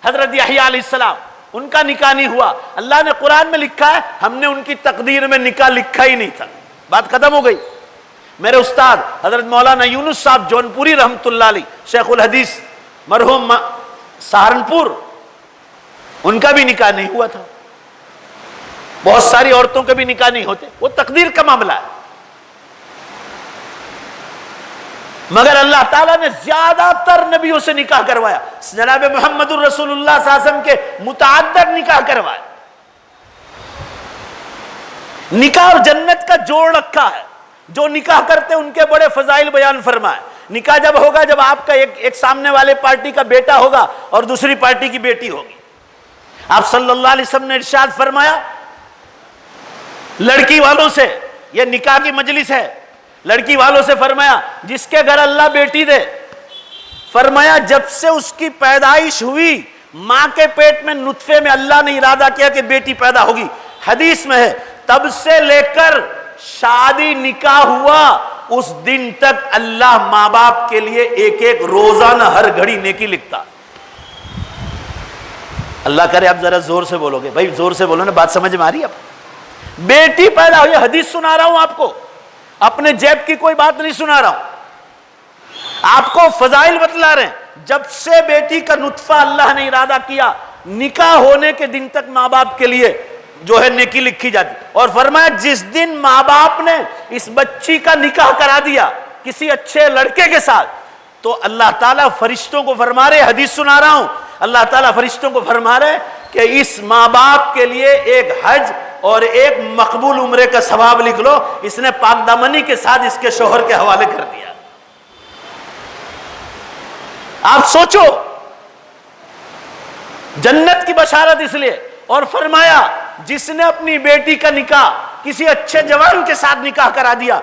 حضرت یحییٰ علیہ السلام, ان کا نکاح نہیں ہوا. اللہ نے قرآن میں لکھا ہے ہم نے ان کی تقدیر میں نکاح لکھا ہی نہیں تھا. بات ختم ہو گئی. میرے استاد حضرت مولانا یونس صاحب جون پوری رحمۃ اللہ علیہ, شیخ الحدیث مرحوم سہارنپور, ان کا بھی نکاح نہیں ہوا تھا. بہت ساری عورتوں کے بھی نکاح نہیں ہوتے, وہ تقدیر کا معاملہ ہے. مگر اللہ تعالیٰ نے زیادہ تر نبیوں سے نکاح کروایا. جناب محمد الرسول اللہ صلی اللہ علیہ وسلم کے متعدد نکاح کروائے. نکاح اور جنت کا جوڑ رکھا ہے. جو نکاح کرتے ان کے بڑے فضائل بیان فرمائے. نکاح جب ہوگا جب آپ کا ایک سامنے والے پارٹی کا بیٹا ہوگا اور دوسری پارٹی کی بیٹی ہوگی. آپ صلی اللہ علیہ وسلم نے ارشاد فرمایا لڑکی والوں سے, یہ نکاح کی مجلس ہے, لڑکی والوں سے فرمایا جس کے گھر اللہ بیٹی دے, فرمایا جب سے اس کی پیدائش ہوئی ماں کے پیٹ میں نطفے میں اللہ نے ارادہ کیا کہ بیٹی پیدا ہوگی. حدیث میں ہے تب سے لے کر شادی نکاح ہوا اس دن تک اللہ ماں باپ کے لیے ایک ایک روزانہ ہر گھڑی نیکی لکھتا. اللہ کرے آپ ذرا زور سے بولو گے, بھائی زور سے بولو نا, بات سمجھ میں آ رہی ہے آپ. بیٹی پیدا ہوئی, حدیث سنا رہا ہوں آپ کو, اپنے جیب کی کوئی بات نہیں سنا رہا ہوں, آپ کو فضائل بتلا رہے ہیں. جب سے بیٹی کا نطفہ اللہ نے ارادہ کیا نکاح ہونے کے دن تک ماں باپ کے لیے جو ہے نیکی لکھی جاتی. اور فرمایا جس دن ماں باپ نے اس بچی کا نکاح کرا دیا کسی اچھے لڑکے کے ساتھ تو اللہ تعالیٰ فرشتوں کو فرما رہے, حدیث سنا رہا ہوں, اللہ تعالیٰ فرشتوں کو فرما رہے کہ اس ماں باپ کے لیے ایک حج اور ایک مقبول عمرے کا ثواب لکھ لو, اس نے پاک دامنی کے ساتھ اس کے شوہر کے حوالے کر دیا. آپ سوچو جنت کی بشارت اس لیے. اور فرمایا جس نے اپنی بیٹی کا نکاح کسی اچھے جوان کے ساتھ نکاح کرا دیا,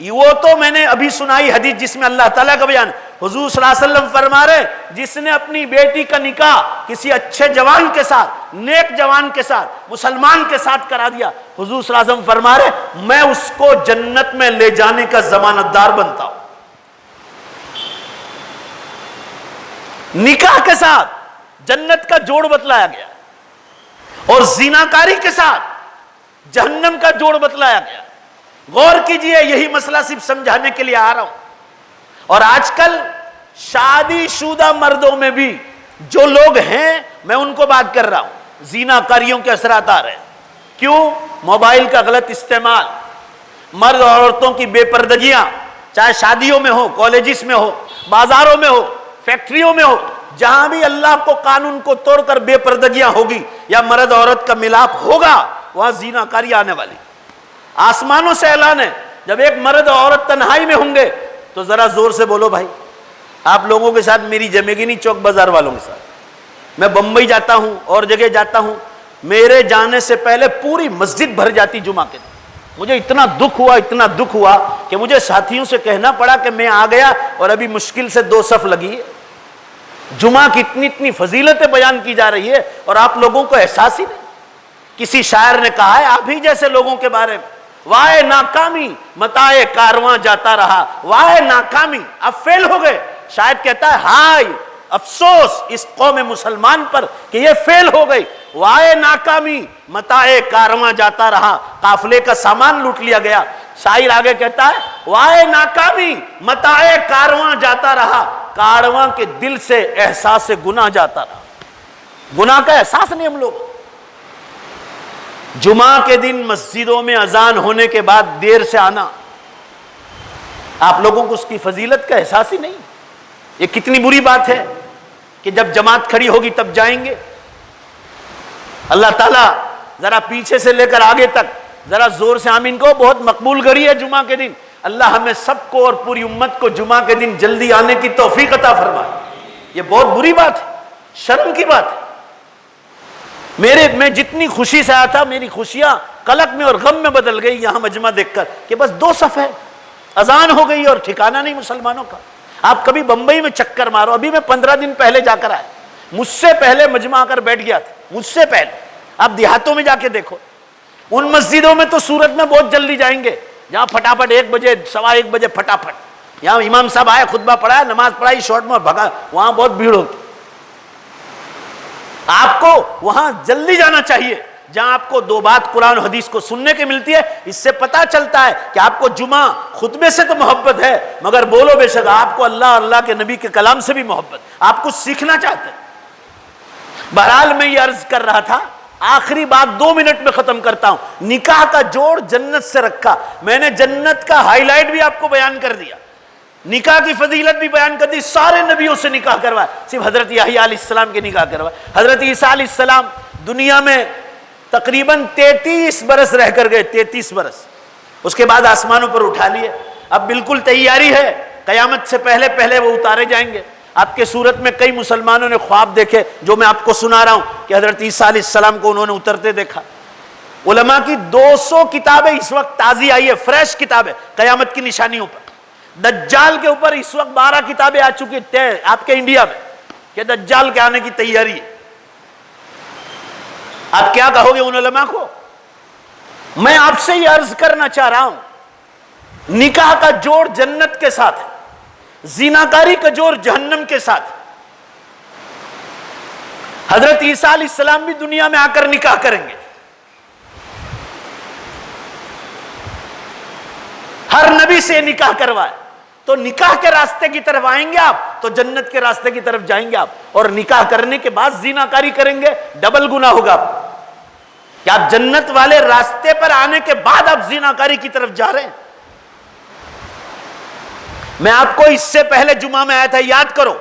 وہ تو میں نے ابھی سنائی حدیث جس میں اللہ تعالیٰ کا بیان, حضور صلی اللہ علیہ وسلم فرما رہے جس نے اپنی بیٹی کا نکاح کسی اچھے جوان کے ساتھ, نیک جوان کے ساتھ, مسلمان کے ساتھ کرا دیا, حضور صلی اللہ علیہ وسلم فرما رہے میں اس کو جنت میں لے جانے کا ضمانت دار بنتا ہوں. نکاح کے ساتھ جنت کا جوڑ بتلایا گیا اور زیناکاری کے ساتھ جہنم کا جوڑ بتلایا گیا. غور کیجئے, یہی مسئلہ صرف سمجھانے کے لیے آ رہا ہوں. اور آج کل شادی شدہ مردوں میں بھی جو لوگ ہیں, میں ان کو بات کر رہا ہوں, زیناکاریوں کے اثرات آ رہے ہیں. کیوں؟ موبائل کا غلط استعمال, مرد اور عورتوں کی بے پردگیاں, چاہے شادیوں میں ہو, کالجز میں ہو, بازاروں میں ہو, فیکٹریوں میں ہو, جہاں بھی اللہ کو قانون کو توڑ کر بے پردگیاں ہوگی یا مرد عورت کا ملاپ ہوگا, وہاں زیناکاری آنے والی. آسمانوں سے اعلان ہے, جب ایک مرد اور عورت تنہائی میں ہوں گے تو ذرا زور سے بولو بھائی. آپ لوگوں کے ساتھ میری جمے گی نہیں, چوک بازار والوں کے ساتھ. میں بمبئی جاتا ہوں اور جگہ جاتا ہوں, میرے جانے سے پہلے پوری مسجد بھر جاتی جمعہ کے دن. مجھے اتنا دکھ ہوا کہ مجھے ساتھیوں سے کہنا پڑا کہ میں آ گیا اور ابھی مشکل سے 2 صف لگی ہے. جمعہ کی اتنی فضیلتیں بیان کی جا رہی ہے اور آپ لوگوں کو احساس ہی نہیں. کسی شاعر نے کہا ہے آپ ہی جیسے لوگوں کے بارے میں, وائے ناکامی متاع کارواں جاتا رہا, وائے ناکامی, اب فیل ہو گئے. شاید کہتا ہے ہائے افسوس اس قوم مسلمان پر کہ یہ فیل ہو گئی. وائے ناکامی متاع کارواں جاتا رہا, قافلے کا سامان لوٹ لیا گیا. شاعر آگے کہتا ہے وائے ناکامی متاع کارواں جاتا رہا, کارواں کے دل سے احساس گناہ جاتا رہا. گناہ کا احساس نہیں ہم لوگ. جمعہ کے دن مسجدوں میں اذان ہونے کے بعد دیر سے آنا, آپ لوگوں کو اس کی فضیلت کا احساس ہی نہیں. یہ کتنی بری بات ہے کہ جب جماعت کھڑی ہوگی تب جائیں گے. اللہ تعالیٰ ذرا پیچھے سے لے کر آگے تک ذرا زور سے آمین کو. بہت مقبول گھڑی ہے جمعہ کے دن. اللہ ہمیں سب کو اور پوری امت کو جمعہ کے دن جلدی آنے کی توفیق عطا فرمائے. یہ بہت بری بات ہے, شرم کی بات ہے. میں جتنی خوشی سے آیا تھا, میری خوشیاں قلق میں اور غم میں بدل گئی یہاں مجمع دیکھ کر کہ بس 2 صف ہے, اذان ہو گئی اور ٹھکانہ نہیں مسلمانوں کا. آپ کبھی بمبئی میں چکر مارو, ابھی میں 15 دن پہلے جا کر آیا, مجھ سے پہلے مجمع آ کر بیٹھ گیا تھا, مجھ سے پہلے. آپ دیہاتوں میں جا کے دیکھو, ان مسجدوں میں تو سورت میں بہت جلدی جائیں گے جہاں پھٹافٹ 1 بجے 1:15 بجے پھٹافٹ, یہاں امام صاحب آئے, خطبہ پڑھایا, نماز پڑھائی, شارٹ میں بھگا, وہاں بہت بھیڑ ہوتی. آپ کو وہاں جلدی جانا چاہیے جہاں آپ کو 2 بات قرآن و حدیث کو سننے کے ملتی ہے. اس سے پتا چلتا ہے کہ آپ کو جمعہ خطبے سے تو محبت ہے, مگر بولو بے شک آپ کو اللہ اور اللہ کے نبی کے کلام سے بھی محبت, آپ کچھ سیکھنا چاہتے ہیں. بہرحال میں یہ عرض کر رہا تھا, آخری بات 2 منٹ میں ختم کرتا ہوں. نکاح کا جوڑ جنت سے رکھا. میں نے جنت کا ہائی لائٹ بھی آپ کو بیان کر دیا, نکاح کی فضیلت بھی بیان کر دی. سارے نبیوں سے نکاح کروایا, صرف حضرت یحییٰ علیہ السلام کے نکاح کروایا. حضرت عیسیٰ علیہ السلام دنیا میں تقریباً 33 برس رہ کر گئے, 33 برس. اس کے بعد آسمانوں پر اٹھا لیے. اب بالکل تیاری ہے, قیامت سے پہلے وہ اتارے جائیں گے. آپ کے صورت میں کئی مسلمانوں نے خواب دیکھے جو میں آپ کو سنا رہا ہوں کہ حضرت عیسیٰ علیہ السلام کو انہوں نے اترتے دیکھا. علماء کی 200 کتابیں اس وقت تازی آئی ہے, فریش کتابیں قیامت کی نشانیوں پر. دجال کے اوپر اس وقت 12 کتابیں آ چکی ہیں آپ کے انڈیا میں کہ دجال کے آنے کی تیاری ہے. آپ کیا کہو گے ان علماء کو؟ میں آپ سے یہ عرض کرنا چاہ رہا ہوں, نکاح کا جوڑ جنت کے ساتھ ہے, زیناکاری کا جوڑ جہنم کے ساتھ. حضرت عیسیٰ علیہ السلام بھی دنیا میں آ کر نکاح کریں گے. ہر نبی سے نکاح کروائے تو نکاح کے راستے کی طرف آئیں گے آپ تو جنت کے راستے کی طرف جائیں گے آپ. اور نکاح کرنے کے بعد زیناکاری کریں گے, ڈبل گناہ ہوگا آپ کہ آپ جنت والے راستے پر آنے کے بعد آپ زیناکاری کی طرف جا رہے ہیں. میں آپ کو اس سے پہلے جمعہ میں آیا تھا, یاد کرو,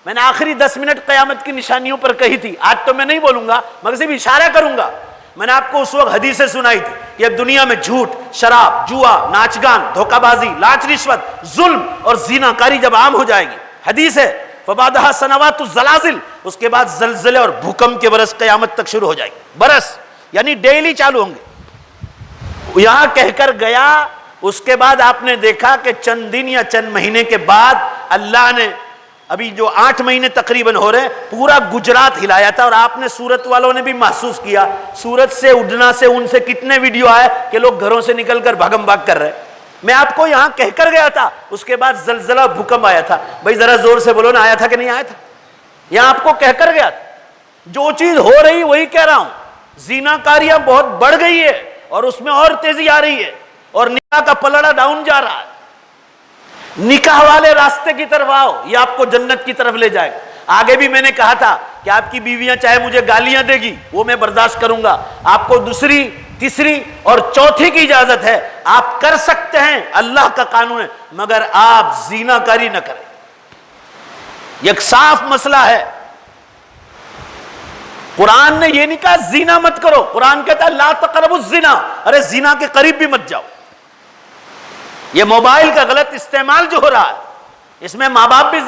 میں نے آخری 10 منٹ قیامت کی نشانیوں پر کہی تھی. آج تو میں نہیں بولوں گا مگر صرف اشارہ کروں گا. میں نے آپ کو اس وقت حدیثیں سنائی تھی کہ اب دنیا میں جھوٹ, شراب, جوا, ناچ گان, دھوکہ بازی, لاچ رشوت, ظلم اور زیناکاری جب عام ہو جائے گی, حدیث ہے فبعدها سنوات الزلازل, اس کے بعد زلزلے اور بھوکمپ کے برس قیامت تک شروع ہو جائے گی. برس یعنی ڈیلی چالو ہوں گے. یہاں کہہ کر گیا, اس کے بعد آپ نے دیکھا کہ چند دن یا چند مہینے کے بعد اللہ نے, ابھی جو 8 مہینے تقریباً ہو رہے ہیں, پورا گجرات ہلایا تھا. اور آپ نے سورت والوں نے بھی محسوس کیا, سورت سے اڑنا سے ان سے کتنے ویڈیو آئے کہ لوگ گھروں سے نکل کر بھاگم بھاگ کر رہے. میں آپ کو یہاں کہہ کر گیا تھا, اس کے بعد زلزلہ بھوکمپ آیا تھا. بھائی ذرا زور سے بولو نا, آیا تھا کہ نہیں آیا تھا؟ یہاں آپ کو کہہ کر گیا تھا، جو چیز ہو رہی وہی کہہ رہا ہوں، زنا کاریاں بہت بڑھ گئی ہے اور اس میں اور تیزی آ رہی ہے، اور نکاح کا پلڑا ڈاؤن جا رہا ہے۔ نکاح والے راستے کی طرف آؤ، یہ آپ کو جنت کی طرف لے جائے گا۔ آگے بھی میں نے کہا تھا کہ آپ کی بیویاں چاہے مجھے گالیاں دے گی، وہ میں برداشت کروں گا، آپ کو دوسری، تیسری اور چوتھی کی اجازت ہے، آپ کر سکتے ہیں، اللہ کا قانون ہے، مگر آپ زنا کاری نہ کریں۔ یہ ایک صاف مسئلہ ہے۔ قرآن نے یہ نہیں کہا زنا مت کرو، قرآن کہتا ہے لا تقربوا الزنا، ارے زنا کے قریب بھی مت جاؤ۔ یہ موبائل کا غلط استعمال جو ہو رہا ہے، اس میں ماں باپ بھی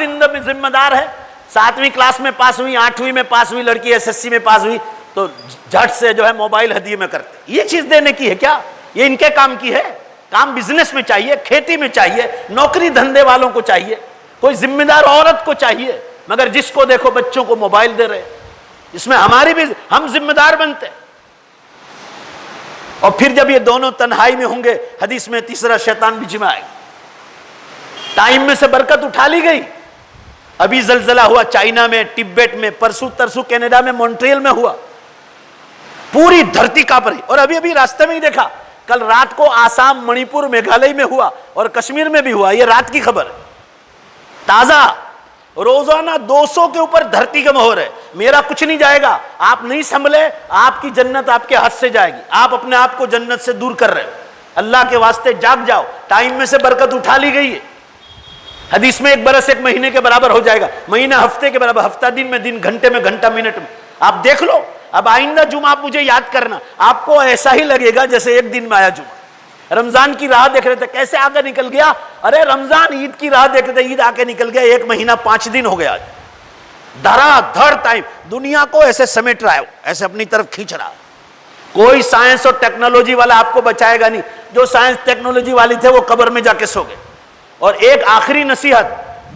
ذمہ دار ہے۔ 7ویں کلاس میں پاس ہوئی، 8ویں میں پاس ہوئی لڑکی، SSC میں پاس ہوئی تو جھٹ سے جو ہے موبائل ہدیے میں کرتے۔ یہ چیز دینے کی ہے کیا؟ یہ ان کے کام کی ہے؟ کام بزنس میں چاہیے، کھیتی میں چاہیے، نوکری دھندے والوں کو چاہیے، کوئی ذمہ دار عورت کو چاہیے، مگر جس کو دیکھو بچوں کو موبائل دے رہے۔ اس میں ہماری بھی، ہم ذمہ دار بنتے۔ اور پھر جب یہ دونوں تنہائی میں ہوں گے، حدیث میں تیسرا شیطان بیچ میں آئے گا۔ ٹائم میں سے برکت اٹھا لی گئی۔ ابھی زلزلہ ہوا چائنا میں، ٹبیٹ میں، پرسوں ترسوں کینیڈا میں، مونٹریل میں ہوا، پوری دھرتی کانپ رہی۔ اور ابھی راستے میں ہی دیکھا، کل رات کو آسام، منی پور، میگھالیہ میں ہوا اور کشمیر میں بھی ہوا۔ یہ رات کی خبر ہے، تازہ۔ روزانہ 200 کے اوپر دھرتی کم ہو رہے۔ میرا کچھ نہیں جائے گا، آپ نہیں سنبھلے آپ کی جنت آپ کے ہاتھ سے جائے گی۔ آپ اپنے آپ کو جنت سے دور کر رہے ہو، اللہ کے واسطے جاگ جاؤ۔ ٹائم میں سے برکت اٹھا لی گئی ہے۔ حدیث میں 1 برس 1 مہینے کے برابر ہو جائے گا، مہینہ ہفتے کے برابر، ہفتہ دن میں، دن گھنٹے میں، گھنٹہ منٹ میں۔ آپ دیکھ لو، اب آئندہ جمعہ آپ مجھے یاد کرنا، آپ کو ایسا ہی لگے گا جیسے ایک دن میں آیا جمعہ۔ رمضان کی راہ دیکھ رہے تھے، کیسے آگے نکل گیا؟ ارے رمضان، عید کی راہ دیکھ رہے تھے، عید آگے نکل گیا، 1 مہینہ 5 دن ہو گیا آج۔ دھڑا دھڑ ٹائم دنیا کو ایسے سمیٹ رہا ہے، ایسے اپنی طرف کھینچ رہا ہے۔ کوئی سائنس اور ٹیکنالوجی والا آپ کو بچائے گا نہیں۔ جو سائنس ٹیکنالوجی والے تھے وہ قبر میں جا کے سو گئے۔ اور ایک آخری نصیحت،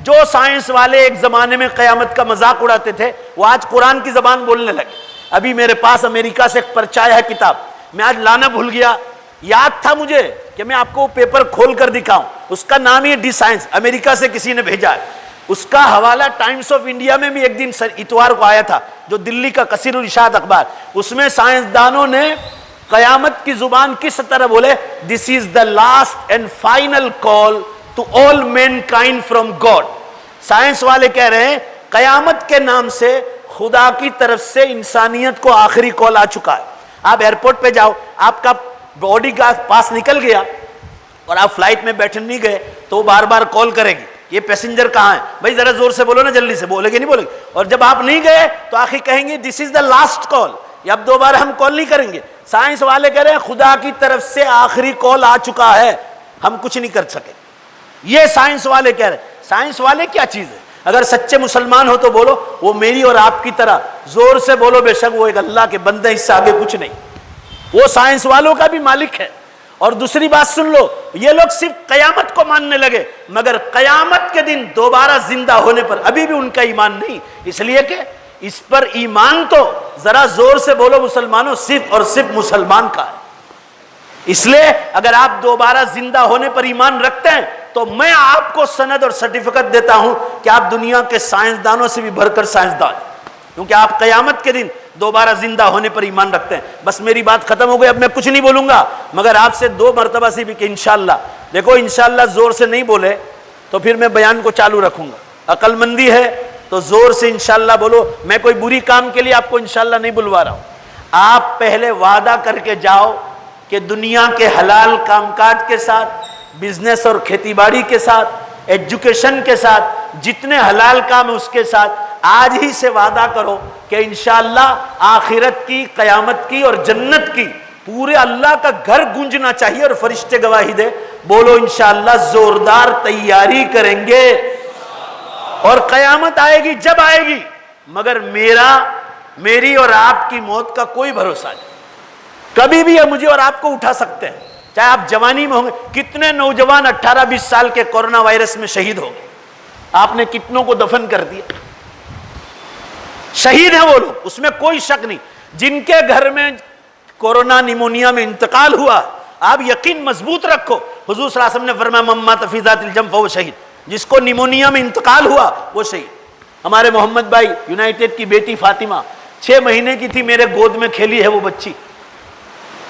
جو سائنس والے ایک زمانے میں قیامت کا مذاق اڑاتے تھے، وہ آج قرآن کی زبان بولنے لگے۔ ابھی میرے پاس امریکہ سے ایک پرچہ ہے کتاب، میں آج لانا بھول گیا، یاد تھا مجھے کہ میں آپ کو پیپر کھول کر دکھاؤں۔ اس کا نام ہی ڈی سائنس، امریکہ سے کسی نے بھیجا ہے۔ اس کا حوالہ ٹائمز آف انڈیا میں بھی ایک دن اتوار کو آیا تھا، جو دلی کا کثیر الاشاعت اخبار۔ اس میں سائنسدانوں نے قیامت کی زبان کس طرح بولے، this is the last and final call to all mankind from God. Science والے کہہ رہے ہیں قیامت کے نام سے خدا کی طرف سے انسانیت کو آخری کال آ چکا ہے۔ آپ ایئرپورٹ پہ جاؤ، آپ کا باڈی کا پاس نکل گیا اور آپ فلائٹ میں بیٹھے نہیں گئے تو وہ بار بار کال کرے گی، یہ پیسنجر کہاں ہے؟ بھائی ذرا زور سے بولو نا، جلدی سے بولے گی نہیں بولے گی؟ اور جب آپ نہیں گئے تو آخر کہیں گے دس از دا لاسٹ کال، یا اب دوبارہ ہم کال نہیں کریں گے۔ سائنس والے کہہ رہے ہیں خدا کی طرف سے آخری کال آ چکا ہے، ہم کچھ نہیں کر سکے۔ یہ سائنس والے کہہ رہے ہیں۔ سائنس والے کیا چیز ہے؟ اگر سچے مسلمان ہو تو بولو وہ میری اور آپ کی طرح زور سے بولو، بے شک وہ ایک اللہ کے بندے، اس سے آگے کچھ نہیں۔ وہ سائنس والوں کا بھی مالک ہے۔ اور دوسری بات سن لو، یہ لوگ صرف قیامت کو ماننے لگے، مگر قیامت کے دن دوبارہ زندہ ہونے پر ابھی بھی ان کا ایمان نہیں، اس لیے کہ اس پر ایمان تو ذرا زور سے بولو مسلمانوں، صرف اور صرف مسلمان کا ہے۔ اس لیے اگر آپ دوبارہ زندہ ہونے پر ایمان رکھتے ہیں تو میں آپ کو سند اور سرٹیفکیٹ دیتا ہوں کہ آپ دنیا کے سائنسدانوں سے بھی بڑھ کر سائنسدان ہیں، کیونکہ آپ قیامت کے دن دوبارہ زندہ ہونے پر ایمان رکھتے ہیں۔ بس میری بات ختم ہو گئی، اب میں کچھ نہیں بولوں گا، مگر آپ سے 2 مرتبہ سے بھی کہ انشاءاللہ، دیکھو انشاءاللہ زور سے نہیں بولے تو پھر میں بیان کو چالو رکھوں گا۔ عقل مندی ہے تو زور سے انشاءاللہ بولو۔ میں کوئی بری کام کے لیے آپ کو انشاءاللہ نہیں بلوا رہا ہوں۔ آپ پہلے وعدہ کر کے جاؤ کہ دنیا کے حلال کام کاج کے ساتھ، بزنس اور کھیتی باڑی کے ساتھ، ایجوکیشن کے ساتھ، جتنے حلال کام ہے اس کے ساتھ آج ہی سے وعدہ کرو کہ انشاءاللہ آخرت کی، قیامت کی اور جنت کی پورے اللہ کا گھر گونجنا چاہیے اور فرشتے گواہی دے۔ بولو انشاءاللہ زوردار تیاری کریں گے، اور قیامت آئے گی جب آئے گی، مگر میری اور آپ کی موت کا کوئی بھروسہ نہیں۔ کبھی بھی مجھے اور آپ کو اٹھا سکتے ہیں، چاہے آپ جوانی میں ہوں گے۔ کتنے نوجوان 18-20 سال کے کورونا وائرس میں شہید ہو گئے، آپ نے کتنوں کو دفن کر دیا، شہید ہیں وہ لوگ، اس میں کوئی شک نہیں۔ جن کے گھر میں کورونا نیمونیا میں انتقال ہوا، آپ یقین مضبوط رکھو، حضور صلی اللہ علیہ وسلم نے فرمایا من مات فی ذات الجنب فہو شہید، جس کو نیمونیا میں انتقال ہوا وہ شہید۔ ہمارے محمد بھائی یونائٹڈ کی بیٹی فاطمہ 6 مہینے کی تھی، میرے گود میں کھیلی ہے وہ بچی،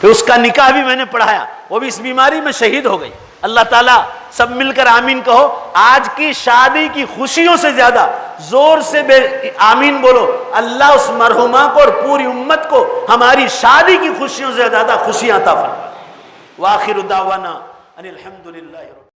پھر اس کا نکاح بھی میں نے پڑھایا، وہ بھی اس بیماری میں شہید ہو گئی۔ اللہ تعالیٰ سب مل کر آمین کہو۔ آج کی شادی کی خوشیوں سے زیادہ زور سے آمین بولو، اللہ اس مرحومہ کو اور پوری امت کو ہماری شادی کی خوشیوں سے زیادہ خوشیاں عطا فرمائے۔ وآخر دعوانا ان الحمدللہ۔